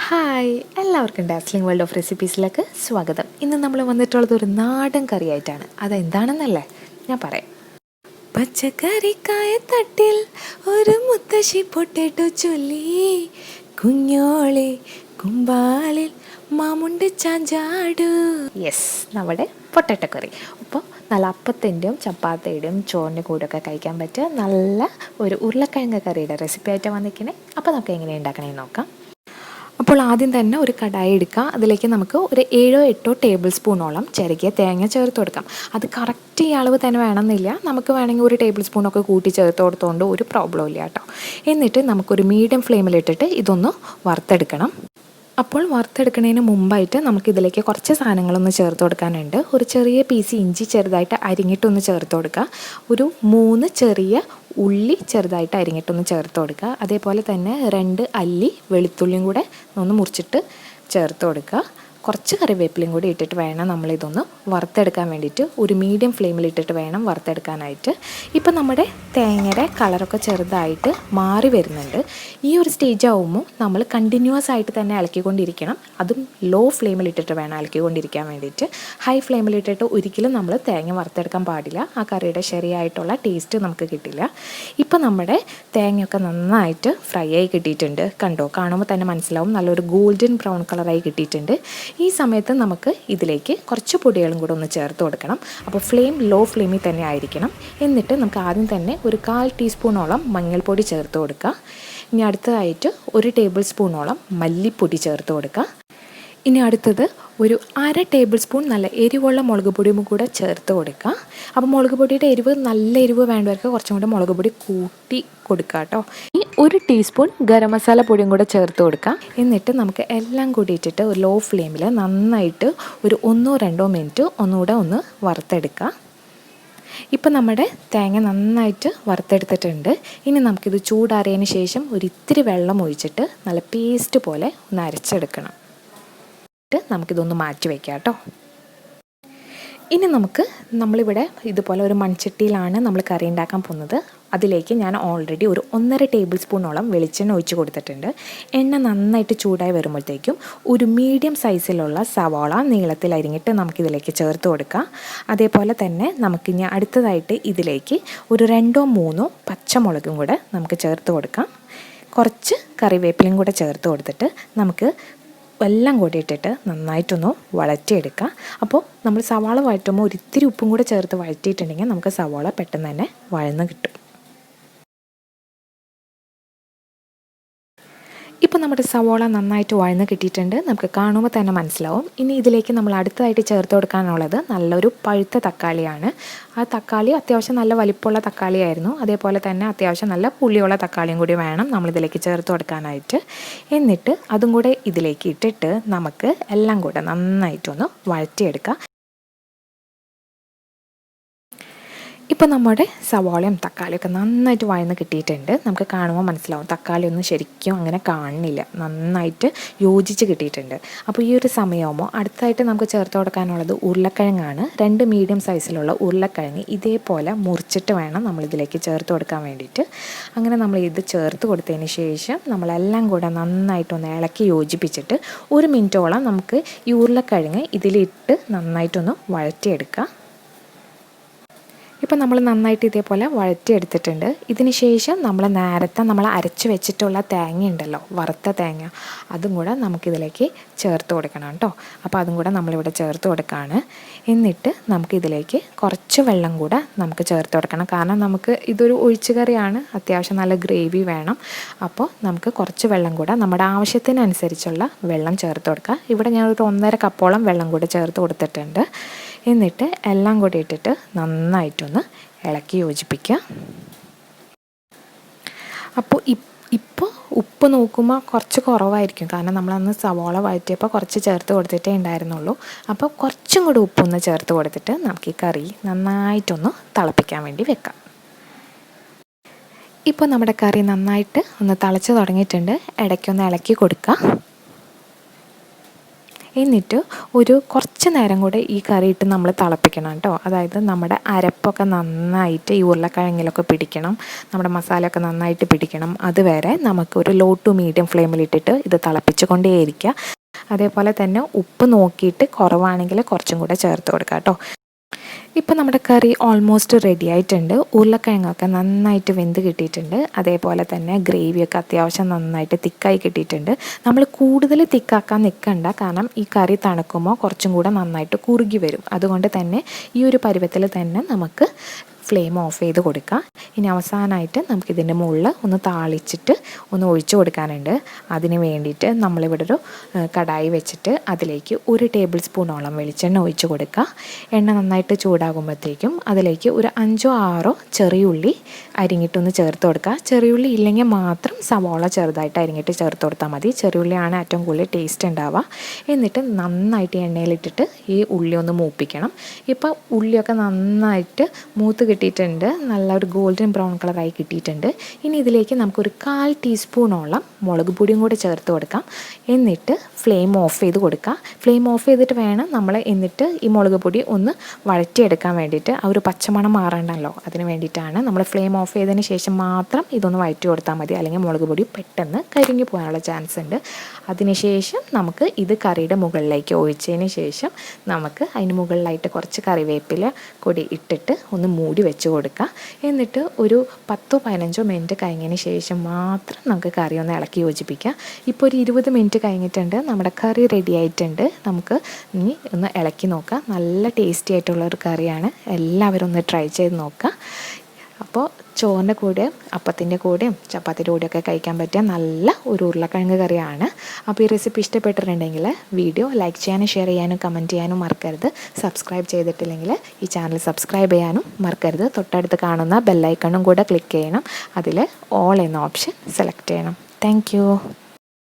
Hi, എല്ലാവർക്കും dazzling world of റെസിപ്പീസിലേക്ക് സ്വാഗതം. ഇന്ന് നമ്മൾ വന്നിട്ടുള്ളത് ഒരു നാടൻ കറിയായിട്ടാണ്. അതെന്താണെന്നല്ലേ ഞാൻ പറയാം. പച്ചക്കറിക്കായ തട്ടിൽ ഒരു മുത്തശ്ശി പൊട്ടേറ്റോ ചൊല്ലി, കുഞ്ഞോളെ കുമ്പാളിൽ മാമുണ്ട് ചാഞ്ചാടു. യെസ്, നമ്മുടെ പൊട്ടറ്റോ കറി. അപ്പോൾ നല്ല അപ്പത്തിൻ്റെയും ചപ്പാത്തിയുടെയും ചോറിൻ്റെ കൂടെയൊക്കെ കഴിക്കാൻ പറ്റിയ നല്ല ഒരു ഉരുളക്കിഴങ്ങ് കറിയുടെ റെസിപ്പി ആയിട്ട് വന്നിരിക്കണേ. അപ്പോൾ നമുക്ക് എങ്ങനെ ഉണ്ടാക്കണമെന്ന് നോക്കാം. അപ്പോൾ ആദ്യം തന്നെ ഒരു കടായി എടുക്കുക. അതിലേക്ക് നമുക്ക് ഒരു 7-8 ടേബിൾ സ്പൂണോളം ചിരകിയ തേങ്ങ ചേർത്ത് കൊടുക്കാം. അത് കറക്റ്റ് ഈ അളവ് തന്നെ വേണമെന്നില്ല. നമുക്ക് വേണമെങ്കിൽ ഒരു ടേബിൾ സ്പൂണൊക്കെ കൂട്ടി ചേർത്ത് കൊടുത്തുകൊണ്ട് ഒരു പ്രോബ്ലം ഇല്ല കേട്ടോ. എന്നിട്ട് നമുക്കൊരു മീഡിയം ഫ്ലെയിമിലിട്ടിട്ട് ഇതൊന്ന് വറുത്തെടുക്കണം. അപ്പോൾ വറുത്തെടുക്കുന്നതിന് മുമ്പായിട്ട് നമുക്കിതിലേക്ക് കുറച്ച് സാധനങ്ങളൊന്ന് ചേർത്ത് കൊടുക്കാനുണ്ട്. ഒരു ചെറിയ പീസ് ഇഞ്ചി ചെറുതായിട്ട് അരിഞ്ഞിട്ടൊന്ന് ചേർത്ത് കൊടുക്കുക. ഒരു 3 ചെറിയ ഉള്ളി ചെറുതായിട്ട് അരിഞ്ഞിട്ടൊന്ന് ചേർത്ത് കൊടുക്കുക. അതേപോലെ തന്നെ 2 അല്ലി വെളുത്തുള്ളിയും കൂടെ ഒന്ന് മുറിച്ചിട്ട് ചേർത്ത് കൊടുക്കുക. കുറച്ച് കറിവേപ്പിലയും കൂടി ഇട്ടിട്ട് വേണം നമ്മളിതൊന്ന് വറുത്തെടുക്കാൻ വേണ്ടിയിട്ട്. ഒരു മീഡിയം ഫ്ലെയിമിലിട്ടിട്ട് വേണം വറുത്തെടുക്കാനായിട്ട്. ഇപ്പം നമ്മുടെ തേങ്ങയുടെ കളറൊക്കെ ചെറുതായിട്ട് മാറി വരുന്നുണ്ട്. ഈ ഒരു സ്റ്റേജ് ആകുമ്പോൾ നമ്മൾ കണ്ടിന്യൂസ് ആയിട്ട് തന്നെ ഇളക്കിക്കൊണ്ടിരിക്കണം. അതും ലോ ഫ്ലെയിമിലിട്ടിട്ട് വേണം ഇളക്കിക്കൊണ്ടിരിക്കാൻ വേണ്ടിയിട്ട്. ഹൈ ഫ്ലെയിമിലിട്ടിട്ട് ഒരിക്കലും നമ്മൾ തേങ്ങ വറുത്തെടുക്കാൻ പാടില്ല. ആ കറിയുടെ ശരിയായിട്ടുള്ള ടേസ്റ്റ് നമുക്ക് കിട്ടില്ല. ഇപ്പം നമ്മുടെ തേങ്ങയൊക്കെ നന്നായിട്ട് ഫ്രൈ ആയി കിട്ടിയിട്ടുണ്ട്. കണ്ടോ, കാണുമ്പോൾ തന്നെ മനസ്സിലാവും നല്ലൊരു ഗോൾഡൻ ബ്രൗൺ കളറായി കിട്ടിയിട്ടുണ്ട്. ഈ സമയത്ത് നമുക്ക് ഇതിലേക്ക് കുറച്ച് പൊടികളും കൂടെ ഒന്ന് ചേർത്ത് കൊടുക്കണം. അപ്പോൾ ഫ്ലെയിം ലോ ഫ്ലെയിമിൽ തന്നെ ആയിരിക്കണം. എന്നിട്ട് നമുക്ക് ആദ്യം തന്നെ ഒരു 1/4 ടീസ്പൂണോളം മഞ്ഞൾപ്പൊടി ചേർത്ത് കൊടുക്കുക. ഇനി അടുത്തതായിട്ട് 1 ടേബിൾ സ്പൂണോളം മല്ലിപ്പൊടി ചേർത്ത് കൊടുക്കുക. ഇനി അടുത്തത് ഒരു 1/2 ടേബിൾ സ്പൂൺ നല്ല എരിവുള്ള മുളക് പൊടിയും കൂടെ ചേർത്ത് കൊടുക്കുക. അപ്പോൾ മുളക് പൊടിയുടെ എരിവ് നല്ല എരിവ് വേണ്ടവർക്ക് കുറച്ചും കൂടെ മുളക് പൊടി കൂട്ടി കൊടുക്കുക കേട്ടോ. ഈ 1 ടീസ്പൂൺ ഗരം മസാല പൊടിയും കൂടെ ചേർത്ത് കൊടുക്കുക. എന്നിട്ട് നമുക്ക് എല്ലാം കൂടി ഇട്ടിട്ട് ഒരു ലോ ഫ്ലെയിമിൽ നന്നായിട്ട് ഒരു 1-2 മിനിറ്റ് ഒന്നുകൂടെ ഒന്ന് വറുത്തെടുക്കുക. ഇപ്പം നമ്മുടെ തേങ്ങ നന്നായിട്ട് വറുത്തെടുത്തിട്ടുണ്ട്. ഇനി നമുക്കിത് ചൂടാറിയതിന് ശേഷം ഒരിത്തിരി വെള്ളം ഒഴിച്ചിട്ട് നല്ല പേസ്റ്റ് പോലെ ഒന്ന് അരച്ചെടുക്കണം. നമുക്കിതൊന്ന് മാറ്റി വയ്ക്കാം കേട്ടോ. ഇനി നമ്മളിവിടെ ഇതുപോലെ ഒരു മൺചട്ടിയിലാണ് നമ്മൾ കറി ഉണ്ടാക്കാൻ പോകുന്നത്. അതിലേക്ക് ഞാൻ ഓൾറെഡി ഒരു 1.5 ടേബിൾ സ്പൂണോളം വെളിച്ചെണ്ണ ഒഴിച്ച് കൊടുത്തിട്ടുണ്ട്. എണ്ണ നന്നായിട്ട് ചൂടായി വരുമ്പോഴത്തേക്കും ഒരു മീഡിയം സൈസിലുള്ള സവാള നീളത്തിൽ അരിഞ്ഞിട്ട് നമുക്കിതിലേക്ക് ചേർത്ത് കൊടുക്കാം. അതേപോലെ തന്നെ നമുക്കിനി അടുത്തതായിട്ട് ഇതിലേക്ക് ഒരു 2-3 പച്ചമുളകും കൂടെ നമുക്ക് ചേർത്ത് കൊടുക്കാം. കുറച്ച് കറിവേപ്പിലയും കൂടെ ചേർത്ത് കൊടുത്തിട്ട് നമുക്ക് എല്ലാം കൂടി ഇട്ടിട്ട് നന്നായിട്ടൊന്ന് വഴറ്റിയെടുക്കുക. അപ്പോൾ നമ്മൾ സവാള വഴറ്റുമ്പോൾ ഒരിത്തിരി ഉപ്പും കൂടെ ചേർത്ത് വഴറ്റിയിട്ടുണ്ടെങ്കിൽ നമുക്ക് സവാള പെട്ടെന്ന് തന്നെ വഴന്ന് കിട്ടും. ഇപ്പോൾ നമ്മുടെ സവാള നന്നായിട്ട് വഴന്ന് കിട്ടിയിട്ടുണ്ട്. നമുക്ക് കാണുമ്പോൾ തന്നെ മനസ്സിലാവും. ഇനി ഇതിലേക്ക് നമ്മൾ അടുത്തതായിട്ട് ചേർത്ത് കൊടുക്കാനുള്ളത് നല്ലൊരു പഴുത്ത തക്കാളിയാണ്. ആ തക്കാളി അത്യാവശ്യം നല്ല വലിപ്പമുള്ള തക്കാളിയായിരുന്നു. അതേപോലെ തന്നെ അത്യാവശ്യം നല്ല പുളിയുള്ള തക്കാളിയും കൂടി വേണം നമ്മളിതിലേക്ക് ചേർത്ത് കൊടുക്കാനായിട്ട്. എന്നിട്ട് അതും കൂടെ ഇതിലേക്ക് ഇട്ടിട്ട് നമുക്ക് എല്ലാം കൂടെ നന്നായിട്ടൊന്ന് വഴറ്റിയെടുക്കാം. ഇപ്പോൾ നമ്മുടെ സവാളയും തക്കാളിയൊക്കെ നന്നായിട്ട് വഴന്ന് കിട്ടിയിട്ടുണ്ട്. നമുക്ക് കാണുമ്പോൾ മനസ്സിലാവും തക്കാളിയൊന്നും ശരിക്കും അങ്ങനെ കാണുന്നില്ല, നന്നായിട്ട് യോജിച്ച് കിട്ടിയിട്ടുണ്ട്. അപ്പോൾ ഈ ഒരു സമയമാകുമ്പോൾ അടുത്തായിട്ട് നമുക്ക് ചേർത്ത് കൊടുക്കാനുള്ളത് ഉരുളക്കിഴങ്ങാണ്. 2 മീഡിയം സൈസിലുള്ള ഉരുളക്കിഴങ്ങ് ഇതേപോലെ മുറിച്ചിട്ട് വേണം നമ്മളിതിലേക്ക് ചേർത്ത് കൊടുക്കാൻ വേണ്ടിയിട്ട്. അങ്ങനെ നമ്മൾ ഇത് ചേർത്ത് കൊടുത്തതിന് ശേഷം നമ്മളെല്ലാം കൂടെ നന്നായിട്ടൊന്ന് ഇളക്കി യോജിപ്പിച്ചിട്ട് 1 മിനിറ്റോളം നമുക്ക് ഈ ഉരുളക്കിഴങ്ങ് ഇതിലിട്ട് നന്നായിട്ടൊന്ന് വഴറ്റിയെടുക്കാം. ഇപ്പം നമ്മൾ നന്നായിട്ട് ഇതേപോലെ വഴറ്റിയെടുത്തിട്ടുണ്ട്. ഇതിന് ശേഷം നമ്മൾ അരച്ച് വെച്ചിട്ടുള്ള തേങ്ങ ഉണ്ടല്ലോ, വറുത്ത തേങ്ങ, അതും കൂടെ നമുക്കിതിലേക്ക് ചേർത്ത് കൊടുക്കണം കേട്ടോ. അപ്പോൾ അതും കൂടെ നമ്മളിവിടെ ചേർത്ത് കൊടുക്കുകയാണ്. എന്നിട്ട് നമുക്കിതിലേക്ക് കുറച്ച് വെള്ളം കൂടെ നമുക്ക് ചേർത്ത് കൊടുക്കണം. കാരണം നമുക്ക് ഇതൊരു ഒഴിച്ചു കറിയാണ്, അത്യാവശ്യം നല്ല ഗ്രേവി വേണം. അപ്പോൾ നമുക്ക് കുറച്ച് വെള്ളം കൂടെ നമ്മുടെ ആവശ്യത്തിനനുസരിച്ചുള്ള വെള്ളം ചേർത്ത് കൊടുക്കുക. ഇവിടെ ഞാനൊരു 1.5 കപ്പോളം വെള്ളം കൂടെ ചേർത്ത് കൊടുത്തിട്ടുണ്ട്. എന്നിട്ട് എല്ലാം കൂടി ഇട്ടിട്ട് നന്നായിട്ടൊന്ന് ഇളക്കി യോജിപ്പിക്കുക. അപ്പോൾ ഇപ്പോൾ ഉപ്പ് നോക്കുമ്പോൾ കുറച്ച് കുറവായിരിക്കും, കാരണം നമ്മളന്ന് സവാള വഴറ്റിയപ്പോൾ കുറച്ച് ചേർത്ത് കൊടുത്തിട്ടേ ഉണ്ടായിരുന്നുള്ളൂ. അപ്പോൾ കുറച്ചും കൂടി ഉപ്പൊന്ന് ചേർത്ത് കൊടുത്തിട്ട് നമുക്ക് ഈ കറി നന്നായിട്ടൊന്ന് തിളപ്പിക്കാൻ വേണ്ടി വെക്കാം. ഇപ്പോൾ നമ്മുടെ കറി നന്നായിട്ട് ഒന്ന് തിളച്ച് തുടങ്ങിയിട്ടുണ്ട്. ഇടയ്ക്കൊന്ന് ഇളക്കി കൊടുക്കുക. എന്നിട്ട് ഒരു കുറച്ച് നേരം കൂടെ ഈ കറി ഇട്ട് നമ്മൾ തിളപ്പിക്കണം കേട്ടോ. അതായത് നമ്മുടെ അരപ്പൊക്കെ നന്നായിട്ട് ഈ ഉരുളക്കിഴങ്ങിലൊക്കെ പിടിക്കണം, നമ്മുടെ മസാലയൊക്കെ നന്നായിട്ട് പിടിക്കണം. അതുവരെ നമുക്കൊരു ലോ ടു മീഡിയം ഫ്ലെയിമിലിട്ടിട്ട് ഇത് തിളപ്പിച്ചുകൊണ്ടേയിരിക്കുക. അതേപോലെ തന്നെ ഉപ്പ് നോക്കിയിട്ട് കുറവാണെങ്കിൽ കുറച്ചും കൂടെ ചേർത്ത് കൊടുക്കുക കേട്ടോ. ഇപ്പോൾ നമ്മുടെ കറി ഓൾമോസ്റ്റ് റെഡി ആയിട്ടുണ്ട്. ഉരുളക്കിഴങ്ങൊക്കെ നന്നായിട്ട് വെന്ത് കിട്ടിയിട്ടുണ്ട്. അതേപോലെ തന്നെ ഗ്രേവിയൊക്കെ അത്യാവശ്യം നന്നായിട്ട് തിക്കായി കിട്ടിയിട്ടുണ്ട്. നമ്മൾ കൂടുതൽ തിക്കാക്കാൻ നിൽക്കണ്ട, കാരണം ഈ കറി തണുക്കുമ്പോൾ കുറച്ചും കൂടെ നന്നായിട്ട് കുറുകി വരും. അതുകൊണ്ട് തന്നെ ഈ ഒരു പരുവത്തിൽ തന്നെ നമുക്ക് ഫ്ലെയിം ഓഫ് ചെയ്ത് കൊടുക്കാം. ഇനി അവസാനമായിട്ട് നമുക്കിതിൻ്റെ മുകളിൽ ഒന്ന് താളിച്ചിട്ട് ഒന്ന് ഒഴിച്ചു കൊടുക്കാനുണ്ട്. അതിന് വേണ്ടിയിട്ട് നമ്മളിവിടെ ഒരു കടായി വെച്ചിട്ട് അതിലേക്ക് 1 ടേബിൾ സ്പൂണോളം വെളിച്ചെണ്ണ ഒഴിച്ച് കൊടുക്കുക. എണ്ണ നന്നായിട്ട് ചൂടാകുമ്പോഴത്തേക്കും അതിലേക്ക് ഒരു 5-6 ചെറിയുള്ളി അരിഞ്ഞിട്ടൊന്ന് ചേർത്ത് കൊടുക്കുക. ചെറിയുള്ളി ഇല്ലെങ്കിൽ മാത്രം സവാള ചെറുതായിട്ട് അരിഞ്ഞിട്ട് ചേർത്ത് കൊടുത്താൽ മതി. ചെറിയുള്ളിയാണ് ഏറ്റവും കൂടുതൽ ടേസ്റ്റ് ഉണ്ടാവുക. എന്നിട്ട് നന്നായിട്ട് എണ്ണയിലിട്ടിട്ട് ഈ ഉള്ളി ഒന്ന് മൂപ്പിക്കണം. ഇപ്പോൾ ഉള്ളിയൊക്കെ നന്നായിട്ട് മൂത്ത് കിട്ടിയിട്ടുണ്ട്, നല്ലൊരു ഗോൾഡൻ ബ്രൗൺ കളറായി കിട്ടിയിട്ടുണ്ട്. ഇനി ഇതിലേക്ക് നമുക്കൊരു 1/4 ടീസ്പൂണോളം മുളക് പൊടിയും കൂടി ചേർത്ത് കൊടുക്കാം. എന്നിട്ട് ഫ്ലെയിം ഓഫ് ചെയ്ത് കൊടുക്കുക. ഫ്ലെയിം ഓഫ് ചെയ്തിട്ട് വേണം നമ്മൾ എന്നിട്ട് ഈ മുളക് പൊടി ഒന്ന് വഴറ്റിയെടുക്കാൻ വേണ്ടിയിട്ട്. ആ ഒരു പച്ചമണം മാറണ്ടല്ലോ, അതിന് വേണ്ടിയിട്ടാണ് നമ്മൾ ഫ്ലെയിം ഓഫ് ചെയ്തതിന് ശേഷം മാത്രം ഇതൊന്ന് വഴറ്റി കൊടുത്താൽ മതി. അല്ലെങ്കിൽ മുളക് പൊടി പെട്ടെന്ന് കരിഞ്ഞു പോകാനുള്ള ചാൻസ് ഉണ്ട്. അതിനുശേഷം നമുക്ക് ഇത് കറിയുടെ മുകളിലേക്ക് ഒഴിച്ചതിന് ശേഷം നമുക്ക് അതിന് മുകളിലായിട്ട് കുറച്ച് കറിവേപ്പില കൂടി ഇട്ടിട്ട് ഒന്ന് മൂടി വെച്ച് കൊടുക്കുക. എന്നിട്ട് ഒരു 10-15 മിനിറ്റ് കഴിഞ്ഞതിന് ശേഷം മാത്രം നമുക്ക് കറി ഒന്ന് ഇളക്കി യോജിപ്പിക്കുക. ഇപ്പോൾ ഒരു 20 മിനിറ്റ് കഴിഞ്ഞിട്ടുണ്ട്, നമ്മുടെ കറി റെഡി ആയിട്ടുണ്ട്. നമുക്ക് ഇനി ഒന്ന് ഇളക്കി നോക്കാം. നല്ല ടേസ്റ്റി ആയിട്ടുള്ളൊരു കറിയാണ്, എല്ലാവരും ഒന്ന് ട്രൈ ചെയ്ത് നോക്കുക. അപ്പോൾ ചോറിൻ്റെ കൂടെയും അപ്പത്തിൻ്റെ കൂടെയും ചപ്പാത്തിൻ്റെ കൂടെയൊക്കെ കഴിക്കാൻ പറ്റിയ നല്ല ഒരു ഉരുളക്കിഴങ്ങ് കറിയാണ്. അപ്പോൾ ഈ റെസിപ്പി ഇഷ്ടപ്പെട്ടിട്ടുണ്ടെങ്കിൽ വീഡിയോ ലൈക്ക് ചെയ്യാനും ഷെയർ ചെയ്യാനും കമൻറ്റ് ചെയ്യാനും മറക്കരുത്. സബ്സ്ക്രൈബ് ചെയ്തിട്ടില്ലെങ്കിൽ ഈ ചാനൽ സബ്സ്ക്രൈബ് ചെയ്യാനും മറക്കരുത്. തൊട്ടടുത്ത് കാണുന്ന ബെല്ലൈക്കണും കൂടെ ക്ലിക്ക് ചെയ്യണം. അതിൽ ഓൾ എന്ന ഓപ്ഷൻ സെലക്ട് ചെയ്യണം. താങ്ക്